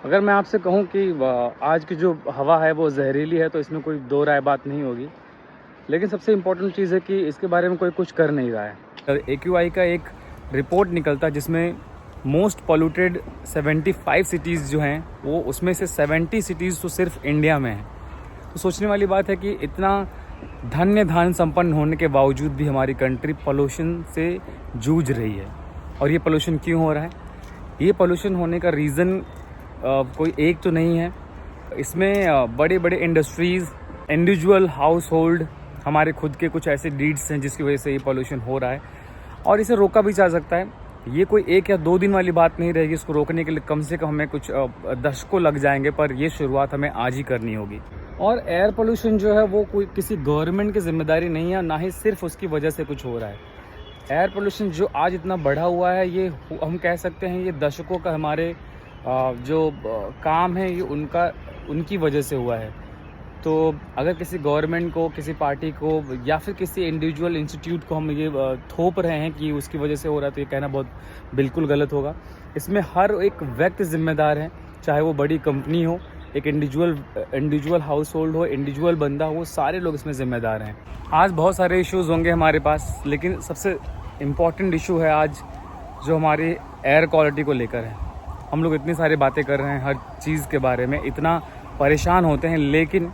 अगर मैं आपसे कहूं कि आज की जो हवा है वो जहरीली है तो इसमें कोई दो राय बात नहीं होगी। लेकिन सबसे इम्पोर्टेंट चीज़ है कि इसके बारे में कोई कुछ कर नहीं रहा है। AQI का एक रिपोर्ट निकलता है जिसमें मोस्ट पॉल्यूटेड 75 सिटीज़ जो हैं वो उसमें से 70 सिटीज़ तो सिर्फ इंडिया में हैं। तो सोचने वाली बात है कि इतना धान संपन्न होने के बावजूद भी हमारी कंट्री पोल्यूशन से जूझ रही है। और ये पोल्यूशन क्यों हो रहा है? ये पोल्यूशन होने का रीज़न कोई एक तो नहीं है। इसमें बड़े बड़े इंडस्ट्रीज़, इंडिविजुअल हाउस होल्ड, हमारे खुद के कुछ ऐसे डीड्स हैं जिसकी वजह से ये पोल्यूशन हो रहा है और इसे रोका भी जा सकता है। ये कोई 1 या 2 दिन वाली बात नहीं रहेगी। इसको रोकने के लिए कम से कम हमें कुछ दशकों लग जाएंगे, पर ये शुरुआत हमें आज ही करनी होगी। और एयर पोल्यूशन जो है वो कोई किसी गवर्नमेंट की जिम्मेदारी नहीं है, ना ही सिर्फ उसकी वजह से कुछ हो रहा है। एयर पोल्यूशन जो आज इतना बढ़ा हुआ है ये हम कह सकते हैं ये दशकों का हमारे जो काम है ये उनकी वजह से हुआ है। तो अगर किसी गवर्नमेंट को, किसी पार्टी को या फिर किसी इंडिविजुअल इंस्टीट्यूट को हम ये थोप रहे हैं कि उसकी वजह से हो रहा है, तो ये कहना बहुत बिल्कुल गलत होगा। इसमें हर एक व्यक्ति जिम्मेदार है, चाहे वो बड़ी कंपनी हो, एक इंडिविजुअल हाउस होल्ड हो, इंडिविजुअल बंदा हो, सारे लोग इसमें ज़िम्मेदार हैं। आज बहुत सारे इश्यूज़ होंगे हमारे पास, लेकिन सबसे इम्पॉर्टेंट इशू है आज जो हमारी एयर क्वालिटी को लेकर है। हम लोग इतनी सारी बातें कर रहे हैं हर चीज़ के बारे में, इतना परेशान होते हैं, लेकिन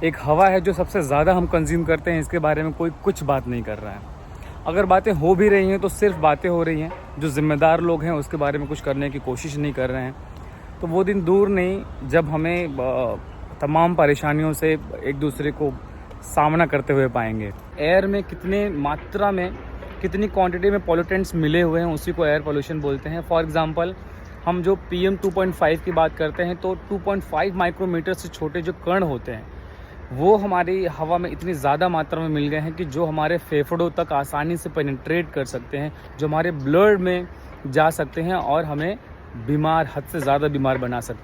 एक हवा है जो सबसे ज़्यादा हम कंज्यूम करते हैं, इसके बारे में कोई कुछ बात नहीं कर रहा है। अगर बातें हो भी रही हैं तो सिर्फ बातें हो रही हैं, जो ज़िम्मेदार लोग हैं उसके बारे में कुछ करने की कोशिश नहीं कर रहे हैं। तो वो दिन दूर नहीं जब हमें तमाम परेशानियों से एक दूसरे को सामना करते हुए पाएंगे। एयर में कितने मात्रा में, कितनी क्वांटिटी में पॉल्यूटेंट्स मिले हुए हैं उसी को एयर पोल्यूशन बोलते हैं। फॉर एग्जांपल हम जो PM 2.5 की बात करते हैं तो 2.5 माइक्रोमीटर से छोटे जो कण होते हैं वो हमारी हवा में इतनी ज़्यादा मात्रा में मिल गए हैं कि जो हमारे फेफड़ों तक आसानी से पेनिट्रेट कर सकते हैं, जो हमारे ब्लड में जा सकते हैं और हमें बीमार, हद से ज़्यादा बीमार बना सकते हैं।